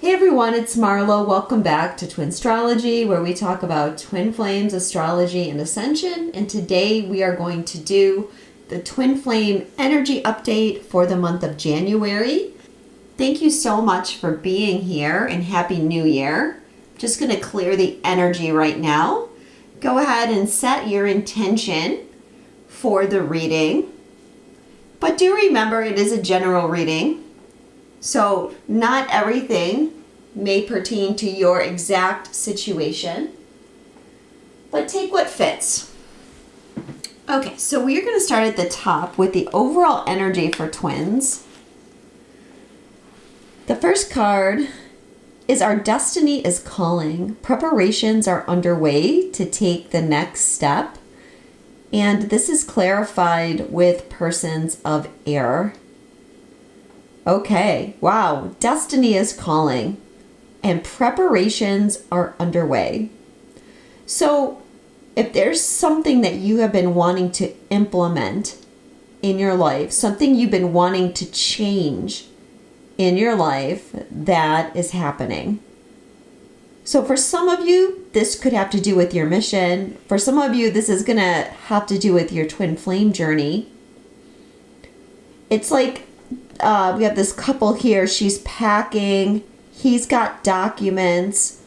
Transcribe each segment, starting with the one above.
Hey everyone, it's Marla. Welcome back to Twinstrology, where we talk about twin flames, astrology, and ascension. And today we are going to do the twin flame energy update for the month of January. Thank you so much for being here and Happy New Year. I'm just going to clear the energy right now. Go ahead and set your intention for the reading. But do remember it is a general reading. So not everything may pertain to your exact situation, but take what fits. Okay, so we're going to start at the top with the overall energy for twins. The first card is Our Destiny is Calling. Preparations are underway to take the next step. And this is clarified with persons of air. Okay, wow, destiny is calling and preparations are underway. So if there's something that you have been wanting to implement in your life, something you've been wanting to change in your life, that is happening. So for some of you, this could have to do with your mission. For some of you, this is going to have to do with your twin flame journey. It's like we have this couple here. She's packing. He's got documents.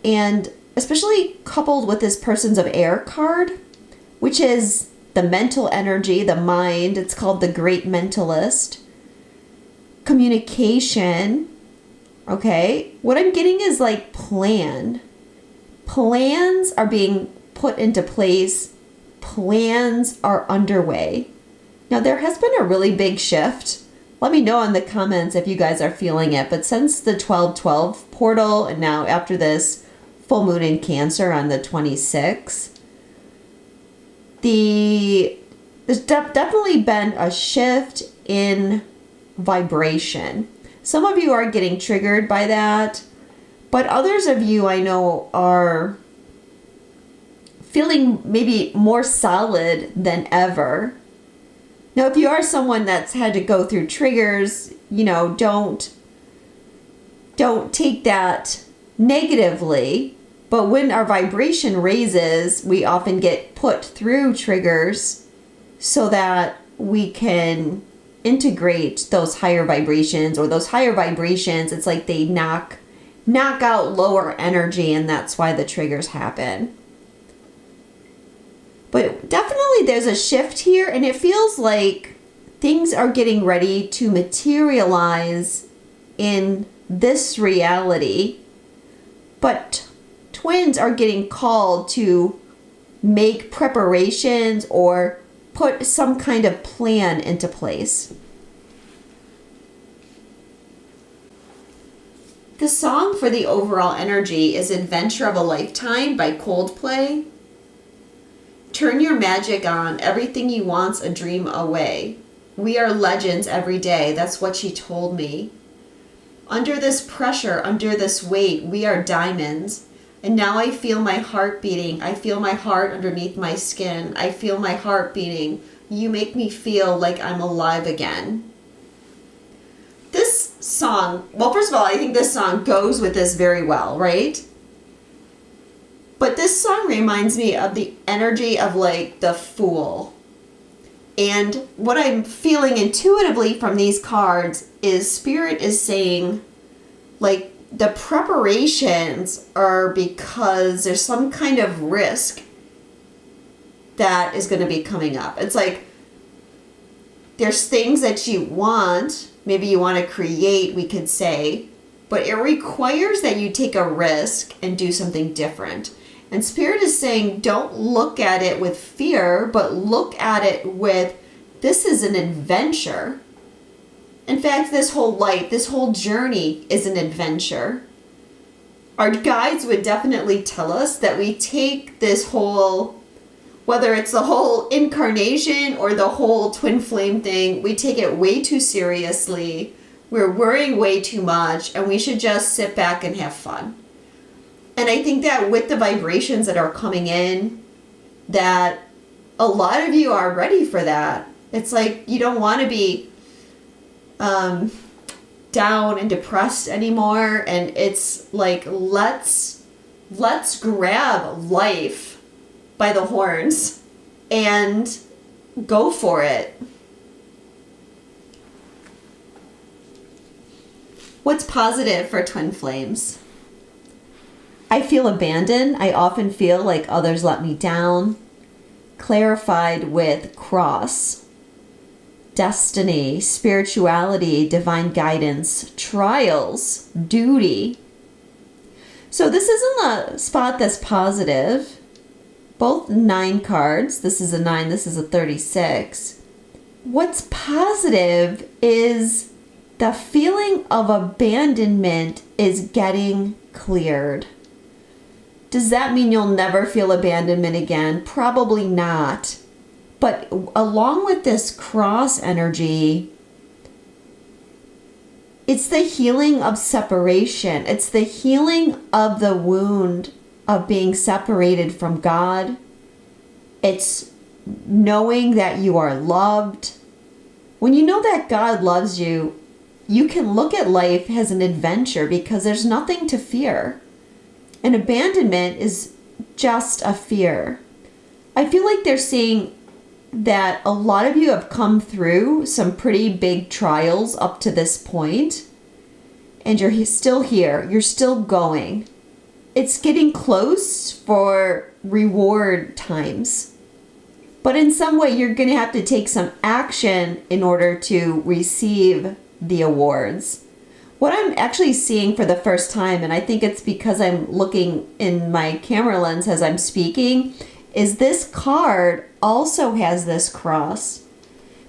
And especially coupled with this persons of air card, which is the mental energy, the mind. It's called the Great Mentalist. Communication. Okay. What I'm getting is like plan. Plans are being put into place. Plans are underway. Now, there has been a really big shift. Let me know in the comments if you guys are feeling it. But since the 12/12 portal, and now after this full moon in Cancer on the 26th, there's definitely been a shift in vibration. Some of you are getting triggered by that, but others of you I know are feeling maybe more solid than ever. Now, if you are someone that's had to go through triggers, don't take that negatively. But when our vibration raises, we often get put through triggers so that we can integrate those higher vibrations, or those higher vibrations, it's like they knock out lower energy, and that's why the triggers happen. But definitely there's a shift here, and it feels like things are getting ready to materialize in this reality. But twins are getting called to make preparations or put some kind of plan into place. The song for the overall energy is Adventure of a Lifetime by Coldplay. Turn your magic on. Everything you want's a dream away. We are legends every day. That's what she told me. Under this pressure, under this weight, we are diamonds. And now I feel my heart beating. I feel my heart underneath my skin. I feel my heart beating. You make me feel like I'm alive again. This song, well, first of all, I think this song goes with this very well, right? But this song reminds me of the energy of like the Fool. And what I'm feeling intuitively from these cards is Spirit is saying, like, the preparations are because there's some kind of risk that is going to be coming up. It's like there's things that you want, maybe you want to create, we could say, but it requires that you take a risk and do something different. And Spirit is saying, don't look at it with fear, but look at it with, this is an adventure. In fact, this whole life, this whole journey is an adventure. Our guides would definitely tell us that we take this whole, whether it's the whole incarnation or the whole twin flame thing, we take it way too seriously. We're worrying way too much, and we should just sit back and have fun. And I think that with the vibrations that are coming in, that a lot of you are ready for that. It's like you don't want to be down and depressed anymore, and it's like let's grab life by the horns and go for it. What's positive for twin flames? I feel abandoned. I often feel like others let me down. Clarified with cross. Destiny, spirituality, divine guidance, trials, duty. So this isn't a spot that's positive. Both 9 cards. This is a 9, this is a 36. What's positive is the feeling of abandonment is getting cleared. Does that mean you'll never feel abandonment again? Probably not. But along with this cross energy, it's the healing of separation. It's the healing of the wound of being separated from God. It's knowing that you are loved. When you know that God loves you, you can look at life as an adventure because there's nothing to fear. And abandonment is just a fear. I feel like they're saying that a lot of you have come through some pretty big trials up to this point, and you're still here. You're still going. It's getting close for reward times. But in some way, you're going to have to take some action in order to receive the awards. What I'm actually seeing for the first time, and I think it's because I'm looking in my camera lens as I'm speaking, is this card also has this cross.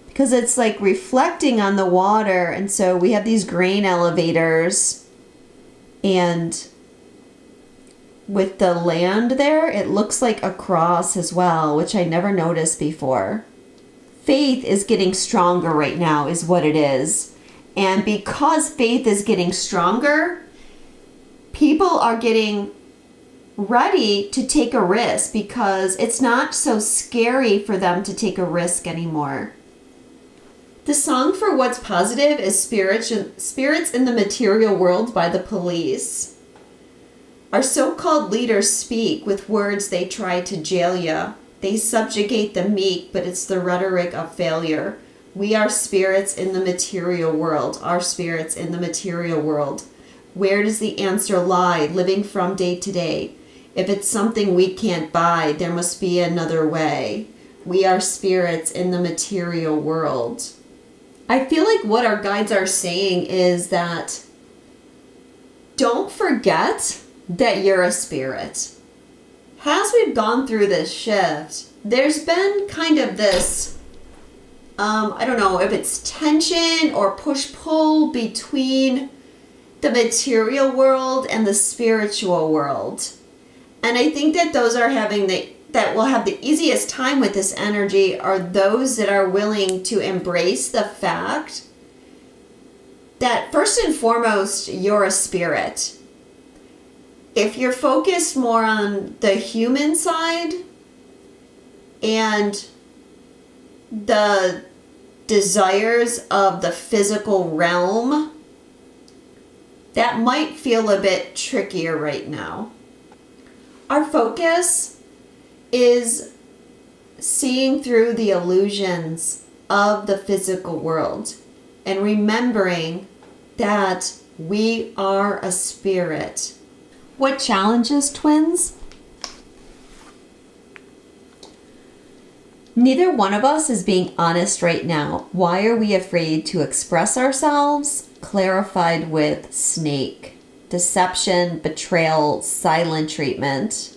Because it's like reflecting on the water, and so we have these grain elevators, and with the land there, it looks like a cross as well, which I never noticed before. Faith is getting stronger right now is what it is. And because faith is getting stronger, people are getting ready to take a risk because it's not so scary for them to take a risk anymore. The song for what's positive is Spirits in the Material World by the Police. Our so-called leaders speak with words they try to jail ya. They subjugate the meek, but it's the rhetoric of failure. We are spirits in the material world. Our spirits in the material world. Where does the answer lie? Living from day to day. If it's something we can't buy, there must be another way. We are spirits in the material world. I feel like what our guides are saying is that don't forget that you're a spirit. As we've gone through this shift, there's been kind of this I don't know if it's tension or push-pull between the material world and the spiritual world. And I think that those are that will have the easiest time with this energy are those that are willing to embrace the fact that first and foremost, you're a spirit. If you're focused more on the human side and the desires of the physical realm, that might feel a bit trickier right now. Our focus is seeing through the illusions of the physical world and remembering that we are a spirit. What challenges twins? Neither one of us is being honest right now. Why are we afraid to express ourselves? Clarified with snake. Deception, betrayal, silent treatment.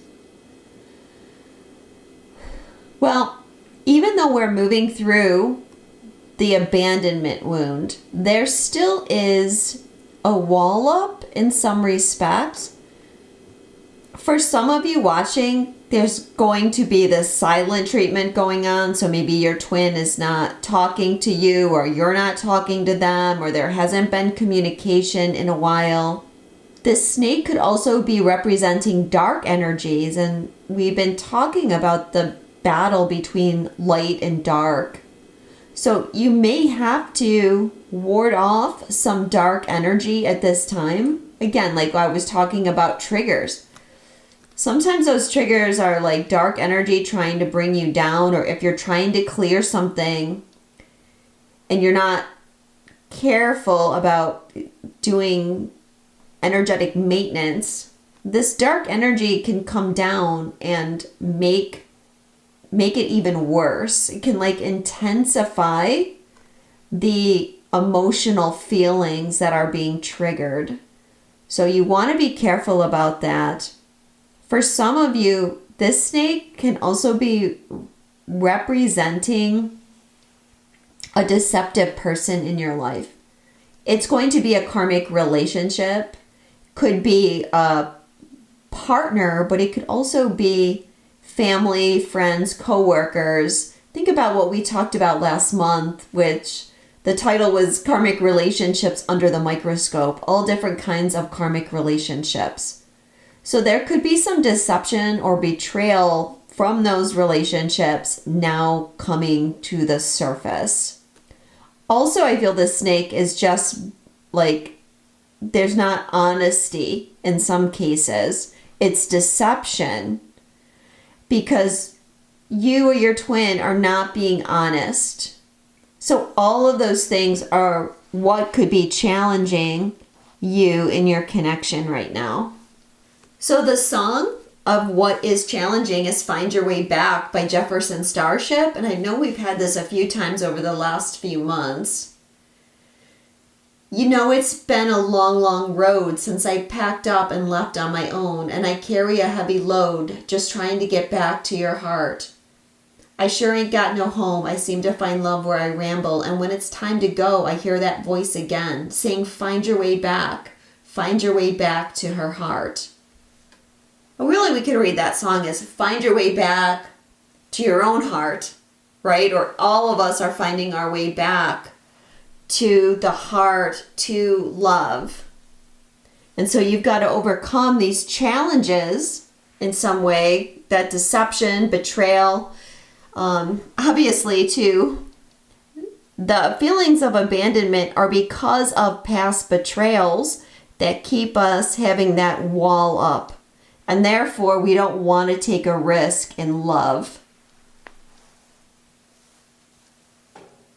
Well, even though we're moving through the abandonment wound, there still is a wall up in some respects. For some of you watching, there's going to be this silent treatment going on. So maybe your twin is not talking to you, or you're not talking to them, or there hasn't been communication in a while. This snake could also be representing dark energies, and we've been talking about the battle between light and dark. So you may have to ward off some dark energy at this time. Again, like I was talking about triggers. Sometimes those triggers are like dark energy trying to bring you down, or if you're trying to clear something and you're not careful about doing energetic maintenance, this dark energy can come down and make it even worse. It can like intensify the emotional feelings that are being triggered. So you want to be careful about that. For some of you, this snake can also be representing a deceptive person in your life. It's going to be a karmic relationship, could be a partner, but it could also be family, friends, co-workers. Think about what we talked about last month, which the title was Karmic Relationships Under the Microscope, all different kinds of karmic relationships. So there could be some deception or betrayal from those relationships now coming to the surface. Also, I feel this snake is just like, there's not honesty in some cases. It's deception because you or your twin are not being honest. So all of those things are what could be challenging you in your connection right now. So the song of what is challenging is Find Your Way Back by Jefferson Starship. And I know we've had this a few times over the last few months. You know, it's been a long, long road since I packed up and left on my own, and I carry a heavy load just trying to get back to your heart. I sure ain't got no home. I seem to find love where I ramble, and when it's time to go, I hear that voice again saying, find your way back to her heart. Well, really, we could read that song as find your way back to your own heart, right? Or all of us are finding our way back to the heart, to love. And so you've got to overcome these challenges in some way, that deception, betrayal, obviously too. The feelings of abandonment are because of past betrayals that keep us having that wall up. And therefore, we don't want to take a risk in love.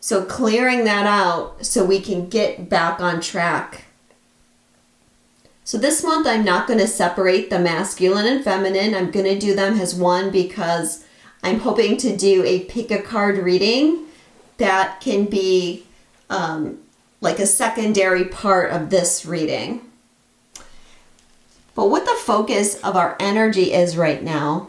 So clearing that out so we can get back on track. So this month, I'm not going to separate the masculine and feminine. I'm going to do them as one because I'm hoping to do a pick a card reading that can be like a secondary part of this reading. But what the focus of our energy is right now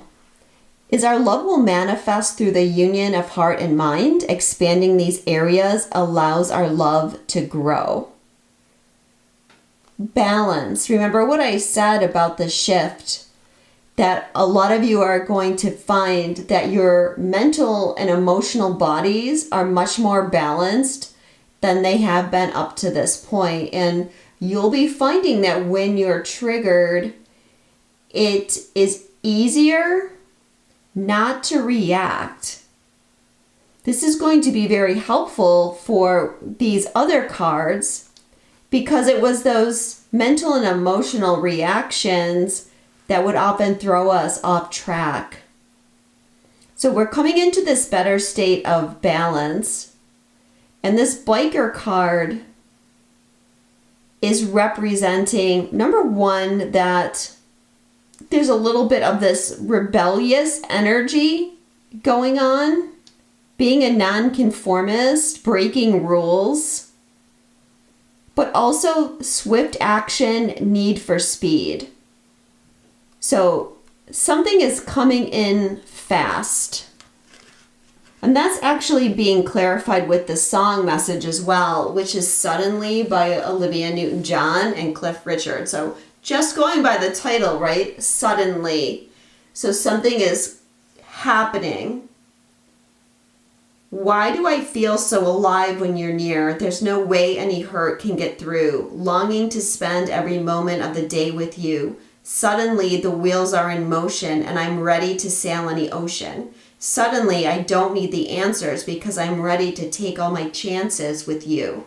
is our love will manifest through the union of heart and mind. Expanding these areas allows our love to grow. Balance. Remember what I said about the shift, that a lot of you are going to find that your mental and emotional bodies are much more balanced than they have been up to this point. And you'll be finding that when you're triggered, it is easier not to react. This is going to be very helpful for these other cards because it was those mental and emotional reactions that would often throw us off track. So we're coming into this better state of balance. And this biker card is representing, number one, that there's a little bit of this rebellious energy going on, being a nonconformist, breaking rules, but also swift action, need for speed. So something is coming in fast. And that's actually being clarified with the song message as well, which is Suddenly by Olivia Newton-John and Cliff Richard. So just going by the title, right? Suddenly. So something is happening. Why do I feel so alive when you're near? There's no way any hurt can get through. Longing to spend every moment of the day with you. Suddenly the wheels are in motion and I'm ready to sail any ocean. Suddenly I don't need the answers because I'm ready to take all my chances with you.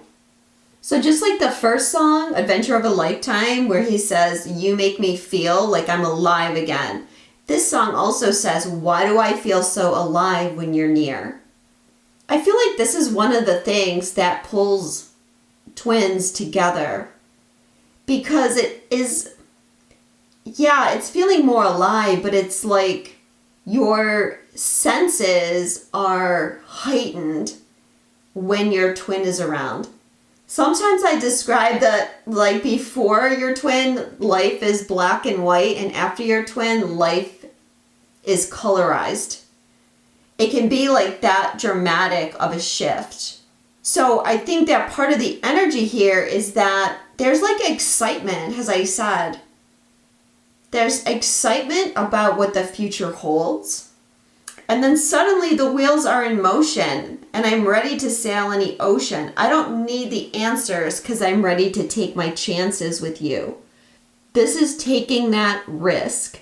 So just like the first song, Adventure of a Lifetime, where he says, you make me feel like I'm alive again. This song also says, why do I feel so alive when you're near? I feel like this is one of the things that pulls twins together. Because it is, yeah, it's feeling more alive, but it's like your senses are heightened when your twin is around. Sometimes I describe that like before your twin, life is black and white, and after your twin, life is colorized. It can be like that dramatic of a shift. So I think that part of the energy here is that there's like excitement, as I said. There's excitement about what the future holds. And then suddenly the wheels are in motion and I'm ready to sail any ocean. I don't need the answers because I'm ready to take my chances with you. This is taking that risk,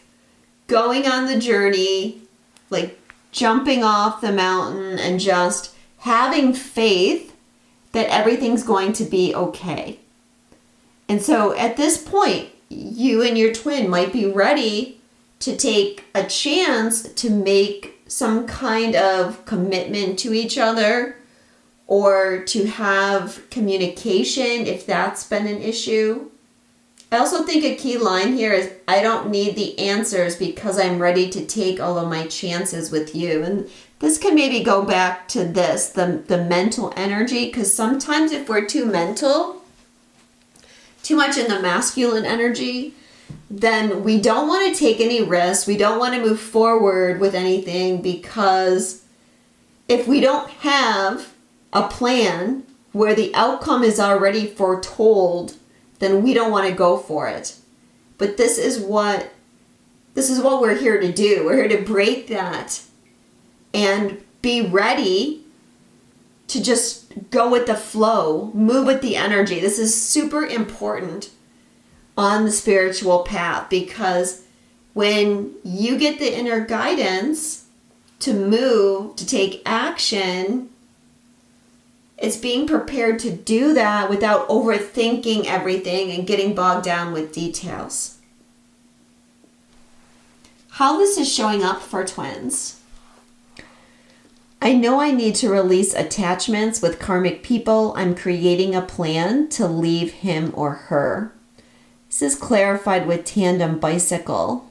going on the journey, like jumping off the mountain and just having faith that everything's going to be okay. And so at this point, you and your twin might be ready to take a chance to make some kind of commitment to each other or to have communication if that's been an issue. I also think a key line here is I don't need the answers because I'm ready to take all of my chances with you. And this can maybe go back to this, the mental energy, because sometimes if we're too mental, too much in the masculine energy, then we don't want to take any risks. We don't want to move forward with anything because if we don't have a plan where the outcome is already foretold, then we don't want to go for it. But this is what we're here to do. We're here to break that and be ready to just go with the flow, move with the energy. This is super important on the spiritual path because when you get the inner guidance to move, to take action, it's being prepared to do that without overthinking everything and getting bogged down with details. How this is showing up for twins. I know I need to release attachments with karmic people. I'm creating a plan to leave him or her. This is clarified with tandem bicycle.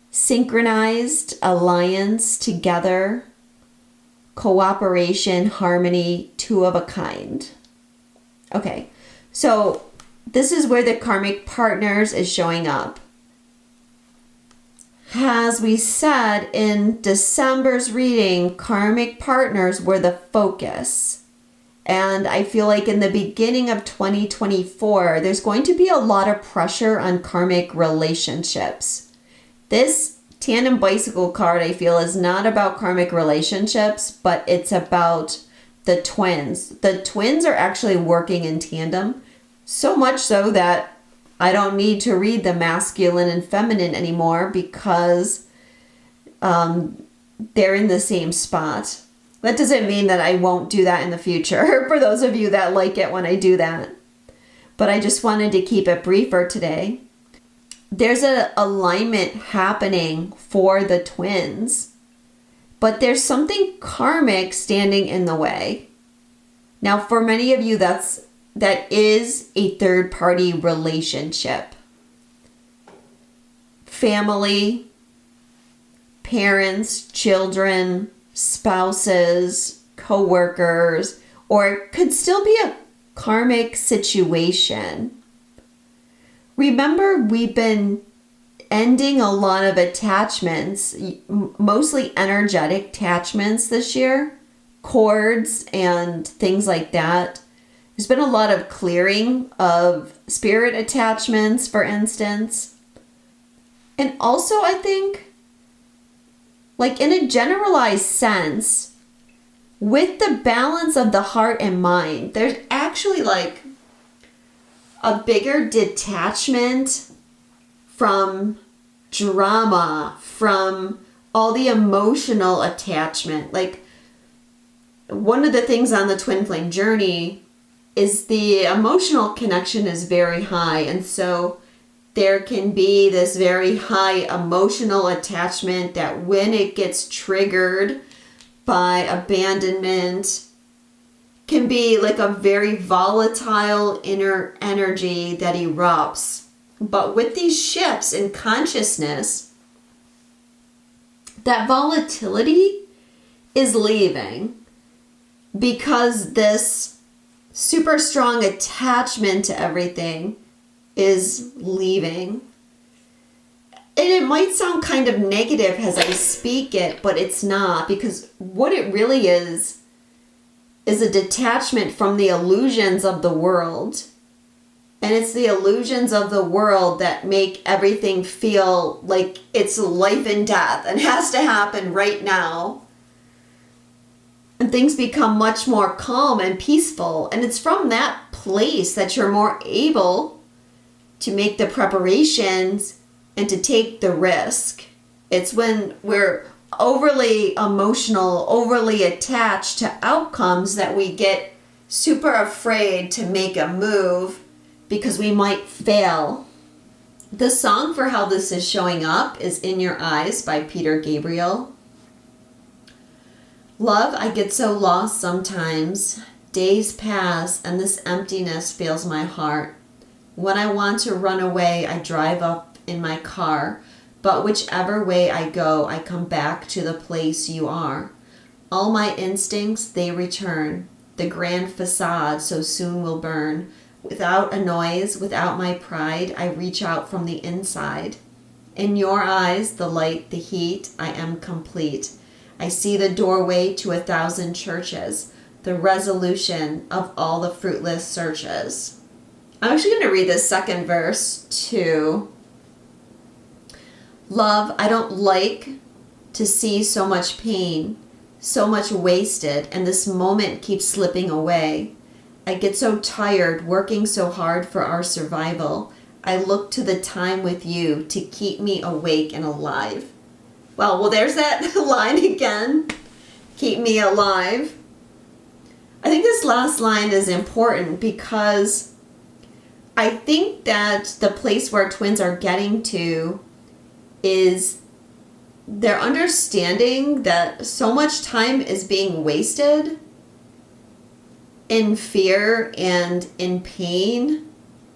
Synchronized, alliance, together, cooperation, harmony, two of a kind. Okay, so this is where the karmic partners is showing up. As we said in December's reading, karmic partners were the focus. And I feel like in the beginning of 2024, there's going to be a lot of pressure on karmic relationships. This tandem bicycle card, I feel, is not about karmic relationships, but it's about the twins. The twins are actually working in tandem, so much so that I don't need to read the masculine and feminine anymore because they're in the same spot. That doesn't mean that I won't do that in the future, for those of you that like it when I do that. But I just wanted to keep it briefer today. There's an alignment happening for the twins, but there's something karmic standing in the way. Now, for many of you, that is a third-party relationship. Family, parents, children, spouses, co-workers, or it could still be a karmic situation. Remember, we've been ending a lot of attachments, mostly energetic attachments this year, cords and things like that. There's been a lot of clearing of spirit attachments, for instance. And also, I think, like in a generalized sense, with the balance of the heart and mind, there's actually like a bigger detachment from drama, from all the emotional attachment. Like one of the things on the twin flame journey is the emotional connection is very high. And so there can be this very high emotional attachment that when it gets triggered by abandonment, can be like a very volatile inner energy that erupts. But with these shifts in consciousness, that volatility is leaving because this super strong attachment to everything is leaving. And it might sound kind of negative as I speak it, but it's not, because what it really is a detachment from the illusions of the world. And it's the illusions of the world that make everything feel like it's life and death and has to happen right now. And things become much more calm and peaceful. And it's from that place that you're more able to make the preparations and to take the risk. It's when we're overly emotional, overly attached to outcomes that we get super afraid to make a move because we might fail. The song for how this is showing up is In Your Eyes by Peter Gabriel. Love, I get so lost sometimes. Days pass and this emptiness fills my heart. When I want to run away, I drive up in my car. But whichever way I go, I come back to the place you are. All my instincts, they return. The grand facade so soon will burn. Without a noise, without my pride, I reach out from the inside. In your eyes, the light, the heat, I am complete. I see the doorway to 1,000 churches, the resolution of all the fruitless searches. I'm actually going to read this second verse too. Love, I don't like to see so much pain, so much wasted, and this moment keeps slipping away. I get so tired working so hard for our survival. I look to the time with you to keep me awake and alive. Well, there's that line again. Keep me alive. I think this last line is important because I think that the place where twins are getting to is they're understanding that so much time is being wasted in fear and in pain,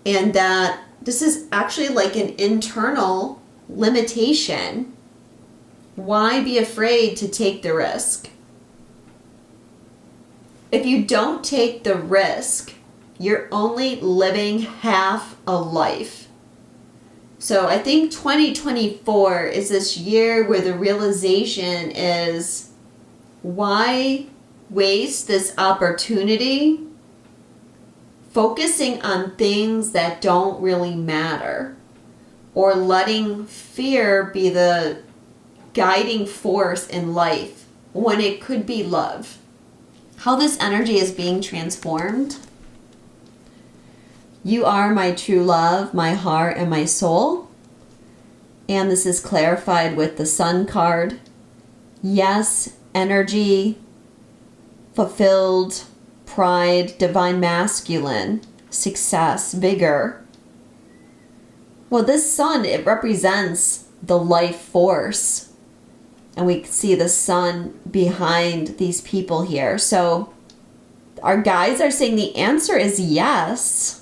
and that this is actually like an internal limitation. Why be afraid to take the risk? If you don't take the risk, you're only living half a life. So I think 2024 is this year where the realization is, why waste this opportunity focusing on things that don't really matter, or letting fear be the guiding force in life when it could be love? How this energy is being transformed. You are my true love, my heart, and my soul. And this is clarified with the Sun card. Yes, energy, fulfilled, pride, divine masculine, success, vigor. Well, this Sun, it represents the life force. And we see the sun behind these people here. So our guides are saying the answer is yes.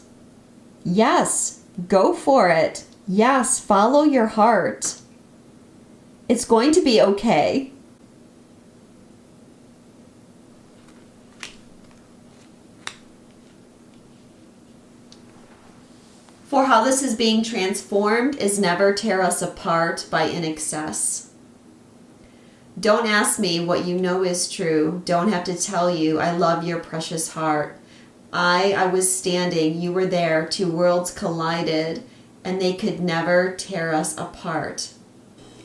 Yes, go for it. Yes, follow your heart. It's going to be okay. For how this is being transformed is never tear us apart by in excess. Don't ask me what you know is true. Don't have to tell you I love your precious heart. I was standing, you were there, two worlds collided, and they could never tear us apart.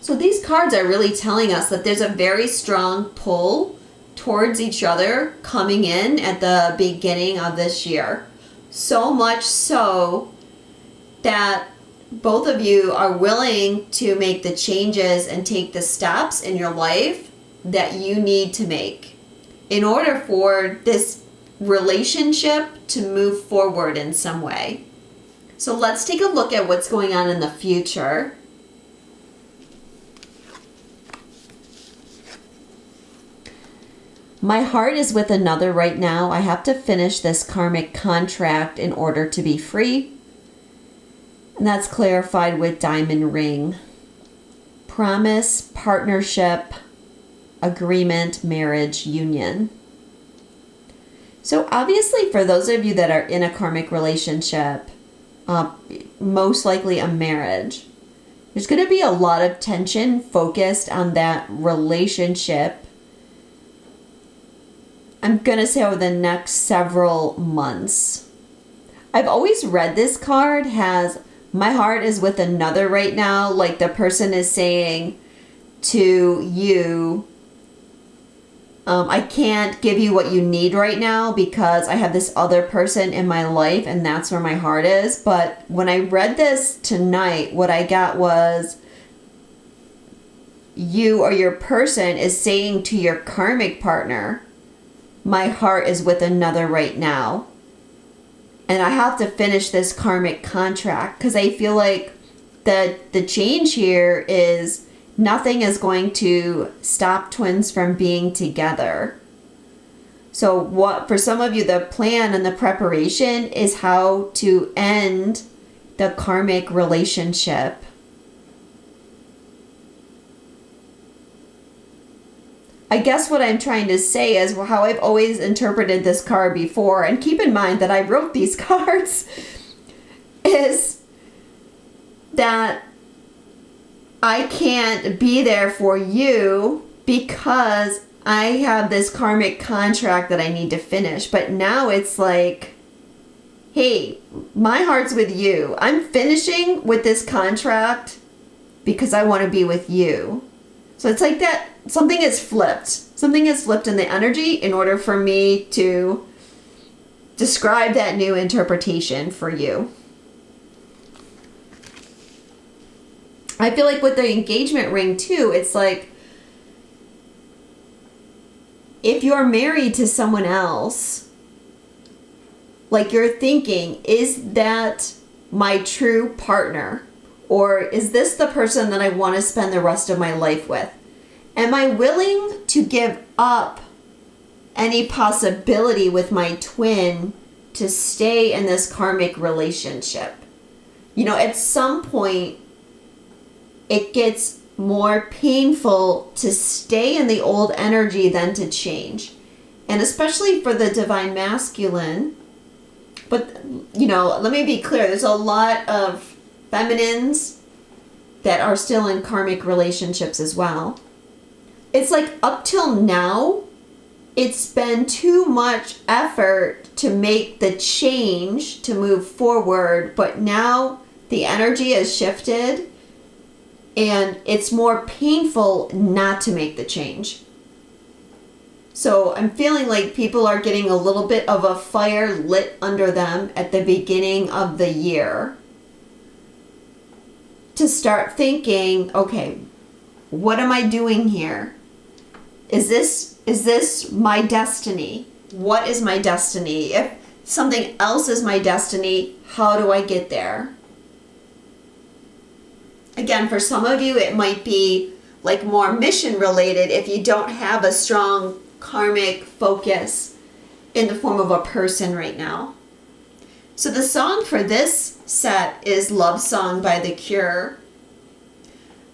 So these cards are really telling us that there's a very strong pull towards each other coming in at the beginning of this year. So much so that both of you are willing to make the changes and take the steps in your life that you need to make in order for this relationship to move forward in some way. So let's take a look at what's going on in the future. My heart is with another right now. I have to finish this karmic contract in order to be free. And that's clarified with diamond ring. Promise, partnership, agreement, marriage, union. So obviously for those of you that are in a karmic relationship, most likely a marriage, there's going to be a lot of tension focused on that relationship. I'm going to say over the next several months. I've always read this card has, my heart is with another right now. Like the person is saying to you, I can't give you what you need right now because I have this other person in my life and that's where my heart is. But when I read this tonight, what I got was you or your person is saying to your karmic partner, my heart is with another right now. And I have to finish this karmic contract because I feel like the change here is nothing is going to stop twins from being together. So what for some of you, the plan and the preparation is how to end the karmic relationship. I guess what I'm trying to say is how I've always interpreted this card before, and keep in mind that I wrote these cards, is that I can't be there for you because I have this karmic contract that I need to finish. But now it's like, hey, my heart's with you. I'm finishing with this contract because I want to be with you. So it's like that something is flipped. Something is flipped in the energy in order for me to describe that new interpretation for you. I feel like with the engagement ring too, it's like if you're married to someone else, like you're thinking, is that my true partner? Or is this the person that I want to spend the rest of my life with? Am I willing to give up any possibility with my twin to stay in this karmic relationship? You know, at some point, it gets more painful to stay in the old energy than to change. And especially for the divine masculine. But, you know, let me be clear. There's a lot of feminines that are still in karmic relationships as well. It's like up till now, it's been too much effort to make the change to move forward. But now the energy has shifted and it's more painful not to make the change. So I'm feeling like people are getting a little bit of a fire lit under them at the beginning of the year to start thinking, okay, what am I doing here? Is this my destiny? What is my destiny? If something else is my destiny, how do I get there? Again, for some of you, it might be like more mission related if you don't have a strong karmic focus in the form of a person right now. So the song for this set is Love Song by The Cure.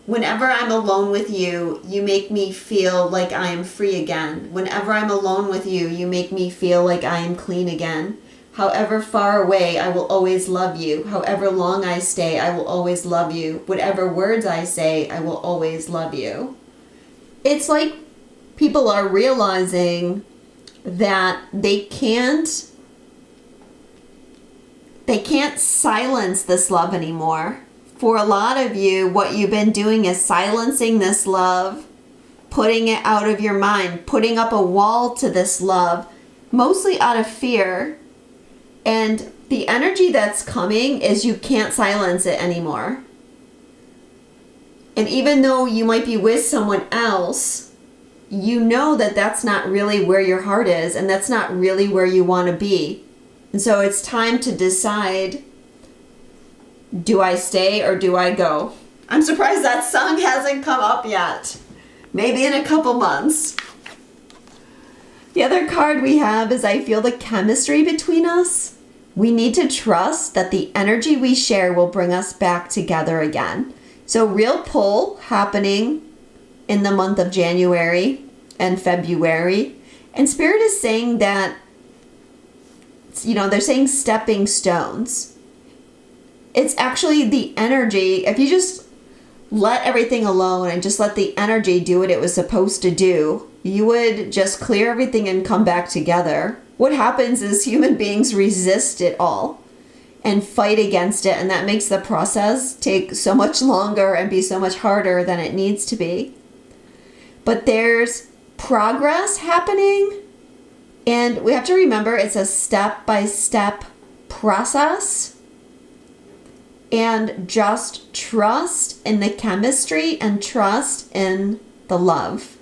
Whenever I'm alone with you, you make me feel like I am free again. Whenever I'm alone with you, you make me feel like I am clean again. However far away, I will always love you. However long I stay, I will always love you. Whatever words I say, I will always love you. It's like people are realizing that they can't silence this love anymore. For a lot of you, what you've been doing is silencing this love, putting it out of your mind, putting up a wall to this love, mostly out of fear. And the energy that's coming is you can't silence it anymore. And even though you might be with someone else, you know that that's not really where your heart is, and that's not really where you want to be. And so it's time to decide, do I stay or do I go? I'm surprised that song hasn't come up yet. Maybe in a couple months. The other card we have is I feel the chemistry between us. We need to trust that the energy we share will bring us back together again. So real pull happening in the month of January and February. And Spirit is saying that, they're saying stepping stones. It's actually the energy. If you just let everything alone and just let the energy do what it was supposed to do, you would just clear everything and come back together. What happens is human beings resist it all and fight against it, and that makes the process take so much longer and be so much harder than it needs to be. But there's progress happening, and we have to remember it's a step-by-step process. And just trust in the chemistry and trust in the love.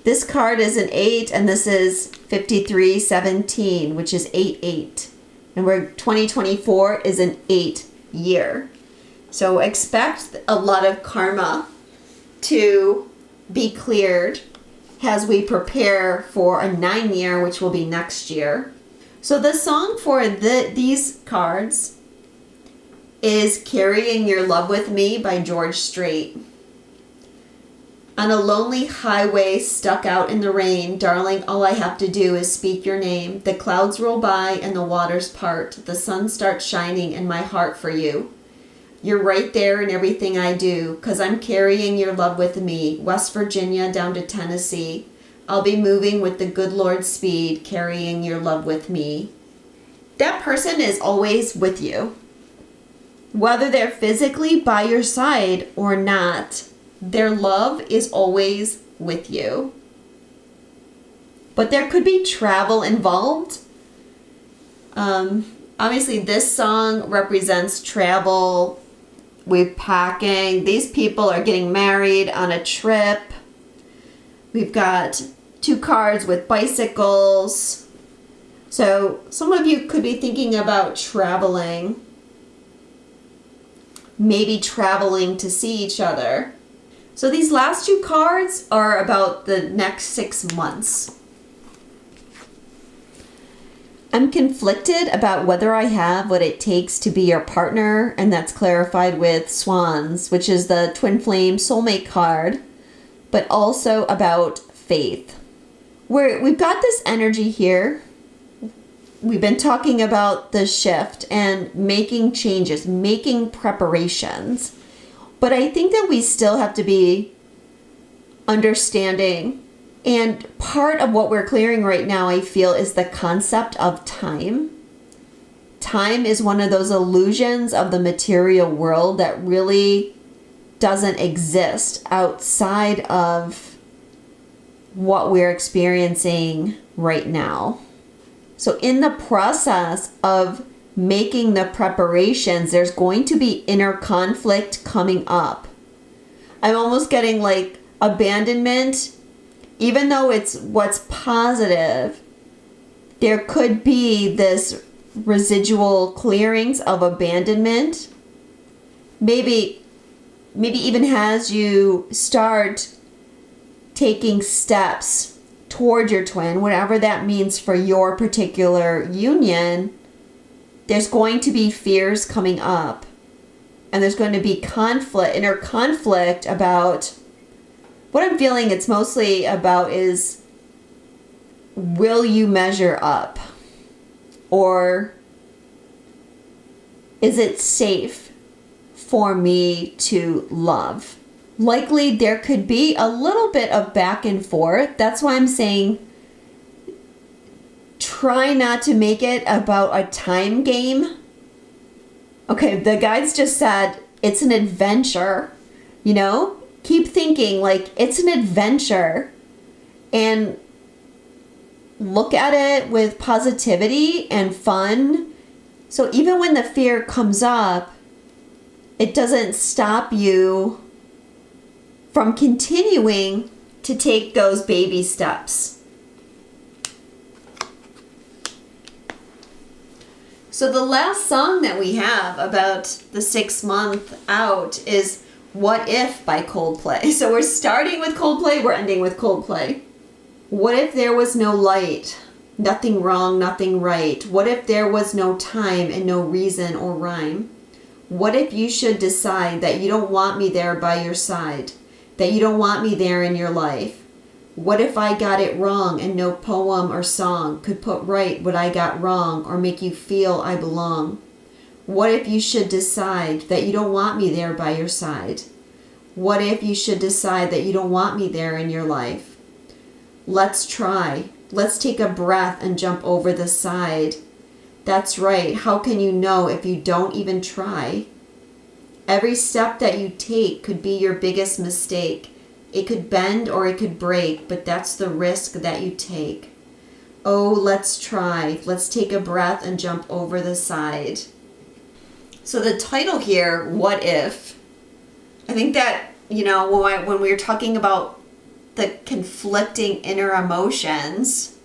This card is an 8, and this is 5317, which is 88. And 2024 is an 8 year. So expect a lot of karma to be cleared as we prepare for a 9 year, which will be next year. So the song for these cards is Carrying Your Love With Me by George Strait. On a lonely highway stuck out in the rain, darling, all I have to do is speak your name. The clouds roll by and the waters part. The sun starts shining in my heart for you. You're right there in everything I do, 'cause I'm carrying your love with me. West Virginia down to Tennessee. I'll be moving with the good Lord's speed, carrying your love with me. That person is always with you. Whether they're physically by your side or not, their love is always with you. But there could be travel involved. Obviously, this song represents travel with packing. These people are getting married on a trip. We've got 2 cards with bicycles. So some of you could be thinking about traveling. Maybe traveling to see each other. So these last 2 cards are about the next 6 months. I'm conflicted about whether I have what it takes to be your partner, and that's clarified with Swans, which is the Twin Flame Soulmate card, but also about faith. We've got this energy here. We've been talking about the shift and making changes, making preparations. But I think that we still have to be understanding. And part of what we're clearing right now, I feel, is the concept of time. Time is one of those illusions of the material world that really doesn't exist outside of what we're experiencing right now. So in the process of making the preparations, there's going to be inner conflict coming up. I'm almost getting like abandonment. Even though it's what's positive, there could be this residual clearings of abandonment. Maybe even as you start taking steps toward your twin, whatever that means for your particular union, there's going to be fears coming up. And there's going to be inner conflict about what I'm feeling it's mostly about is, will you measure up? Or is it safe for me to love? Likely there could be a little bit of back and forth. That's why I'm saying try not to make it about a time game. Okay, the guides just said it's an adventure, Keep thinking like it's an adventure and look at it with positivity and fun. So even when the fear comes up, it doesn't stop you from continuing to take those baby steps. So the last song that we have about the 6 month out is What If by Coldplay. So we're starting with Coldplay, we're ending with Coldplay. What if there was no light? Nothing wrong, nothing right. What if there was no time and no reason or rhyme? What if you should decide that you don't want me there by your side? That you don't want me there in your life? What if I got it wrong and no poem or song could put right what I got wrong or make you feel I belong? What if you should decide that you don't want me there by your side? What if you should decide that you don't want me there in your life? Let's try. Let's take a breath and jump over the side. That's right. How can you know if you don't even try? Every step that you take could be your biggest mistake. It could bend or it could break, but that's the risk that you take. Oh, let's try. Let's take a breath and jump over the side. So the title here, What If? I think that, when we were talking about the conflicting inner emotions,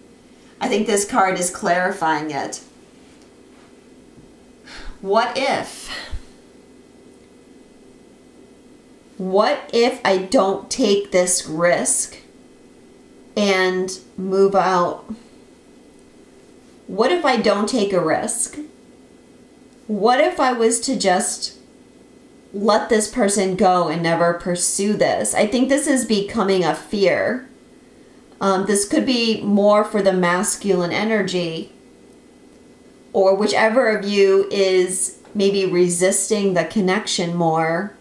I think this card is clarifying it. What if? What if I don't take this risk and move out? What if I don't take a risk? What if I was to just let this person go and never pursue this? I think this is becoming a fear. This could be more for the masculine energy, or whichever of you is maybe resisting the connection more.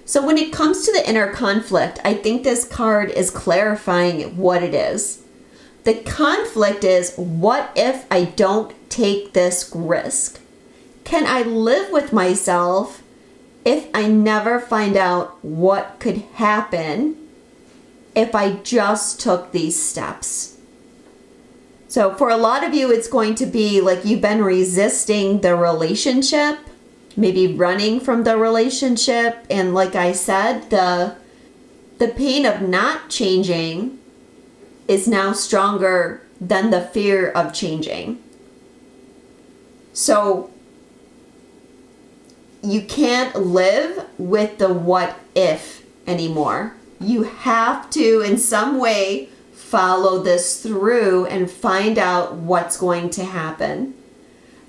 So when it comes to the inner conflict, I think this card is clarifying what it is. The conflict is, what if I don't take this risk? Can I live with myself if I never find out what could happen if I just took these steps? So for a lot of you, it's going to be like you've been resisting the relationship, maybe running from the relationship. And like I said, the pain of not changing is now stronger than the fear of changing. So you can't live with the what if anymore. You have to, in some way, follow this through and find out what's going to happen.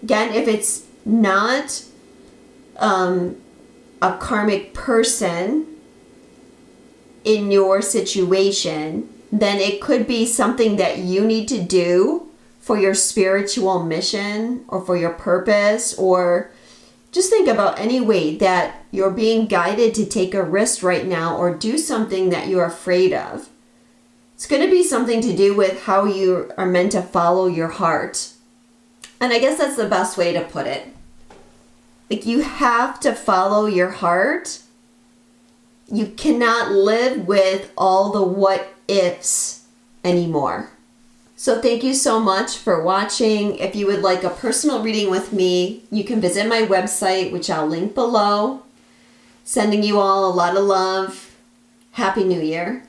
Again, if it's not a karmic person in your situation, then it could be something that you need to do for your spiritual mission or for your purpose, or just think about any way that you're being guided to take a risk right now or do something that you're afraid of. It's going to be something to do with how you are meant to follow your heart. And I guess that's the best way to put it. Like, you have to follow your heart. You cannot live with all the what ifs anymore. So thank you so much for watching. If you would like a personal reading with me, you can visit my website, which I'll link below. Sending you all a lot of love. Happy New Year.